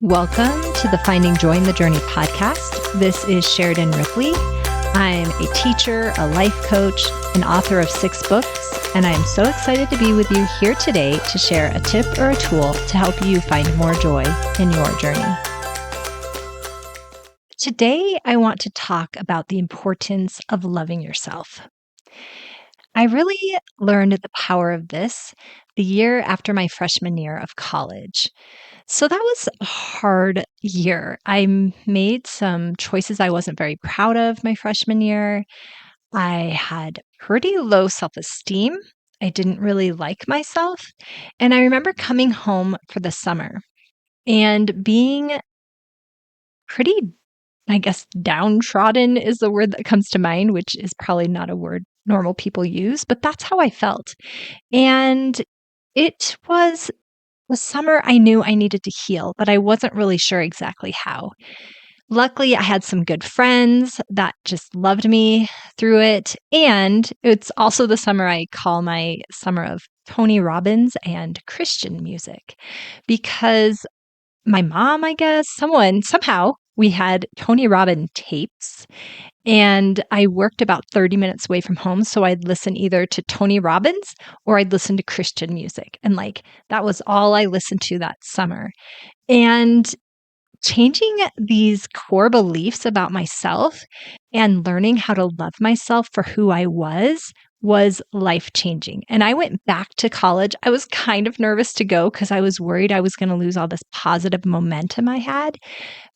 Welcome to the Finding Joy in the Journey podcast. This is Sheridan Ripley. I'm a teacher, a life coach, an author of 6 books, and I am so excited to be with you here today to share a tip or a tool to help you find more joy in your journey. Today, I want to talk about the importance of loving yourself. I really learned the power of this the year after my freshman year of college. So that was a hard year. Made some choices I wasn't very proud of my freshman year. I had pretty low self-esteem. I didn't really like myself. And I remember coming home for the summer and being pretty, downtrodden is the word that comes to mind, which is probably not a word normal people use, but that's how I felt. And it was the summer I knew I needed to heal, but I wasn't really sure exactly how. Luckily, I had some good friends that just loved me through it. And it's also the summer I call my summer of Tony Robbins and Christian music because my mom, somehow we had Tony Robbins tapes and I worked about 30 minutes away from home. So I'd listen either to Tony Robbins or I'd listen to Christian music. And that was all I listened to that summer. And changing these core beliefs about myself and learning how to love myself for who I was life changing. And I went back to college. I was kind of nervous to go because I was worried I was going to lose all this positive momentum I had.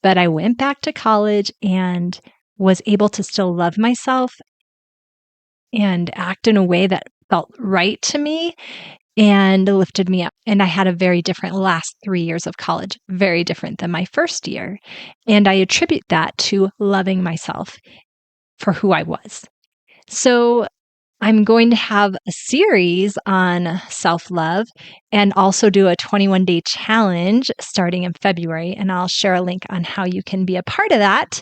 But I went back to college and was able to still love myself and act in a way that felt right to me and lifted me up. And I had a very different last 3 years of college, very different than my first year. And I attribute that to loving myself for who I was. So I'm going to have a series on self-love and also do a 21-day challenge starting in February. And I'll share a link on how you can be a part of that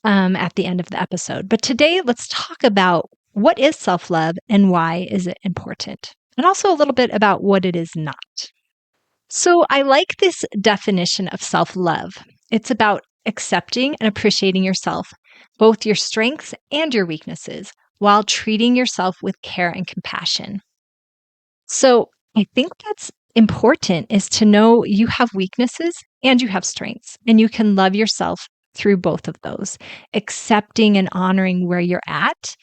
at the end of the episode. But today, let's talk about what is self-love and why is it important? And also a little bit about what it is not. So I like this definition of self-love. It's about accepting and appreciating yourself, both your strengths and your weaknesses, while treating yourself with care and compassion. So I think that's important is to know you have weaknesses and you have strengths, and you can love yourself through both of those. Accepting and honoring where you're at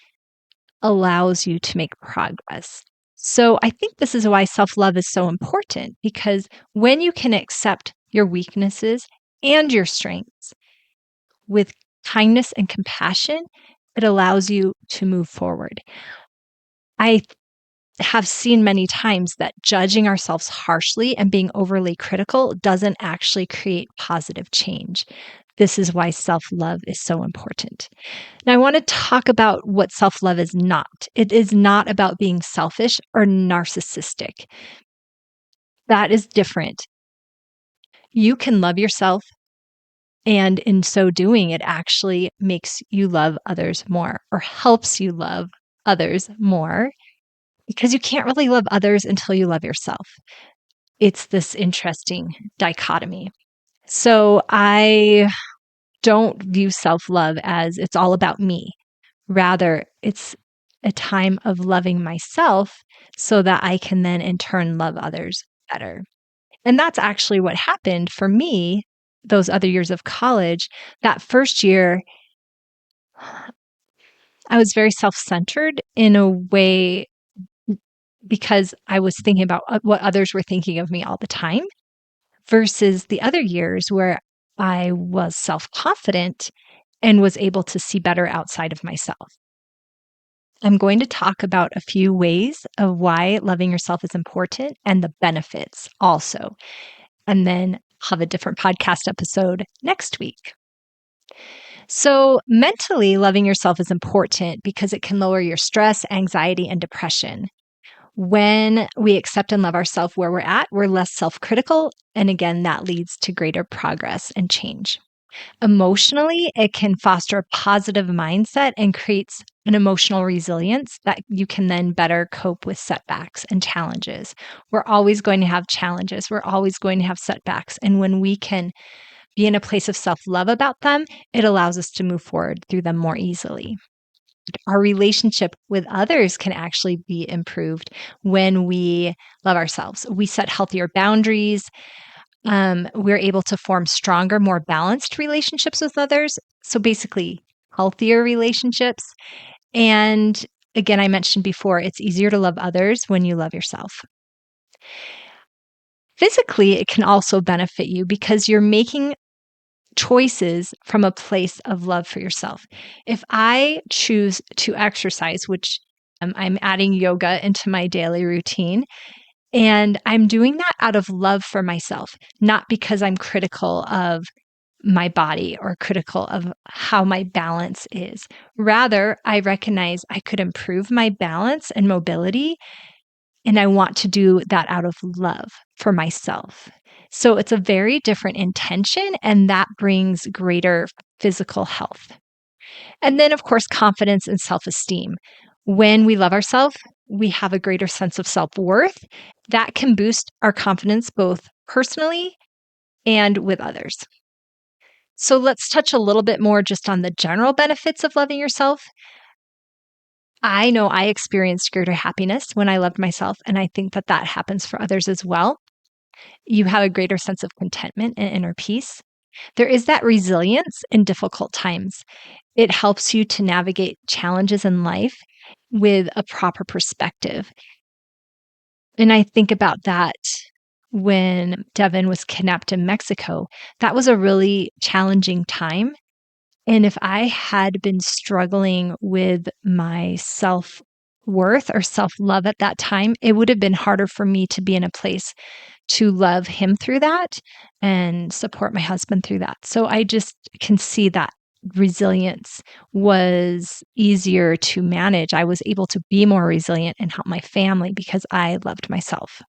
allows you to make progress. So I think this is why self-love is so important because when you can accept your weaknesses and your strengths with kindness and compassion, it allows you to move forward. I have seen many times that judging ourselves harshly and being overly critical doesn't actually create positive change. This is why self-love is so important. Now, I want to talk about what self-love is not. It is not about being selfish or narcissistic. That is different. You can love yourself, and in so doing, it actually makes you love others more or helps you love others more because you can't really love others until you love yourself. It's this interesting dichotomy. So I don't view self-love as it's all about me. Rather, it's a time of loving myself so that I can then in turn love others better. And that's actually what happened for me those other years of college. That first year, I was very self-centered in a way because I was thinking about what others were thinking of me all the time versus the other years where I was self-confident and was able to see better outside of myself. I'm going to talk about a few ways of why loving yourself is important and the benefits also. And then have a different podcast episode next week. So, mentally, loving yourself is important because it can lower your stress, anxiety, and depression. When we accept and love ourselves where we're at, we're less self critical. And again, that leads to greater progress and change. Emotionally, it can foster a positive mindset and creates an emotional resilience that you can then better cope with setbacks and challenges. We're always going to have challenges. We're always going to have setbacks. And when we can be in a place of self-love about them, it allows us to move forward through them more easily. Our relationship with others can actually be improved when we love ourselves. We set healthier boundaries. We're able to form stronger, more balanced relationships with others. So basically, healthier relationships. And again, I mentioned before, it's easier to love others when you love yourself. Physically, it can also benefit you because you're making choices from a place of love for yourself. If I choose to exercise, which I'm adding yoga into my daily routine, and I'm doing that out of love for myself, not because I'm critical of my body or critical of how my balance is. Rather, I recognize I could improve my balance and mobility, and I want to do that out of love for myself. So it's a very different intention, and that brings greater physical health. And then, of course, confidence and self esteem. When we love ourselves, we have a greater sense of self worth that can boost our confidence both personally and with others. So let's touch a little bit more just on the general benefits of loving yourself. I know I experienced greater happiness when I loved myself, and I think that that happens for others as well. You have a greater sense of contentment and inner peace. There is that resilience in difficult times. It helps you to navigate challenges in life with a proper perspective. And I think about that when Devin was kidnapped in Mexico. That was a really challenging time. And if I had been struggling with my self worth or self love at that time, it would have been harder for me to be in a place to love him through that and support my husband through that. So I just can see that resilience was easier to manage. I was able to be more resilient and help my family because I loved myself.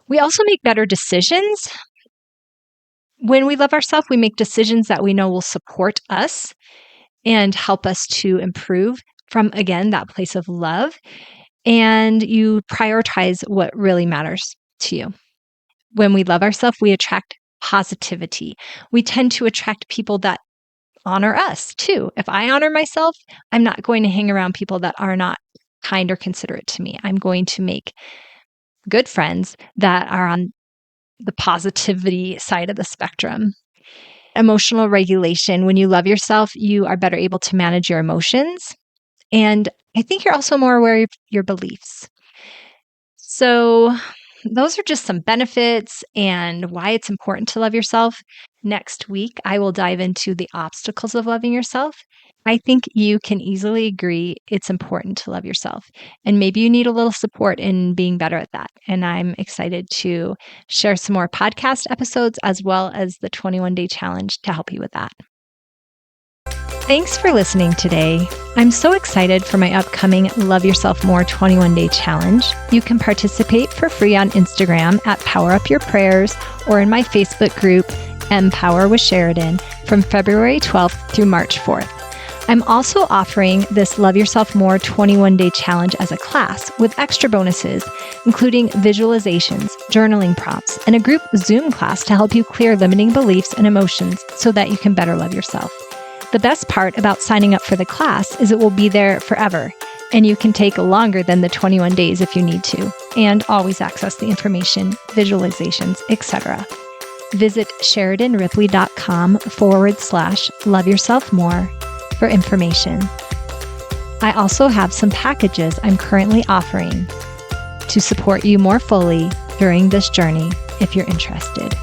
We also make better decisions. When we love ourselves, we make decisions that we know will support us and help us to improve from, again, that place of love. And you prioritize what really matters to you. When we love ourselves, we attract positivity. We tend to attract people that honor us too. If I honor myself, I'm not going to hang around people that are not kind or considerate to me. I'm going to make good friends that are on the positivity side of the spectrum. Emotional regulation. When you love yourself, you are better able to manage your emotions. And I think you're also more aware of your beliefs. So, those are just some benefits and why it's important to love yourself. Next week, I will dive into the obstacles of loving yourself. I think you can easily agree it's important to love yourself. And maybe you need a little support in being better at that. And I'm excited to share some more podcast episodes as well as the 21-day challenge to help you with that. Thanks for listening today. I'm so excited for my upcoming Love Yourself More 21-day challenge. You can participate for free on Instagram at Power Up Your Prayers or in my Facebook group, Empower with Sheridan, from February 12th through March 4th. I'm also offering this Love Yourself More 21-day challenge as a class with extra bonuses, including visualizations, journaling prompts, and a group Zoom class to help you clear limiting beliefs and emotions so that you can better love yourself. The best part about signing up for the class is it will be there forever, and you can take longer than the 21 days if you need to, and always access the information, visualizations, etc. Visit SheridanRipley.com/Love Yourself More for information. I also have some packages I'm currently offering to support you more fully during this journey if you're interested.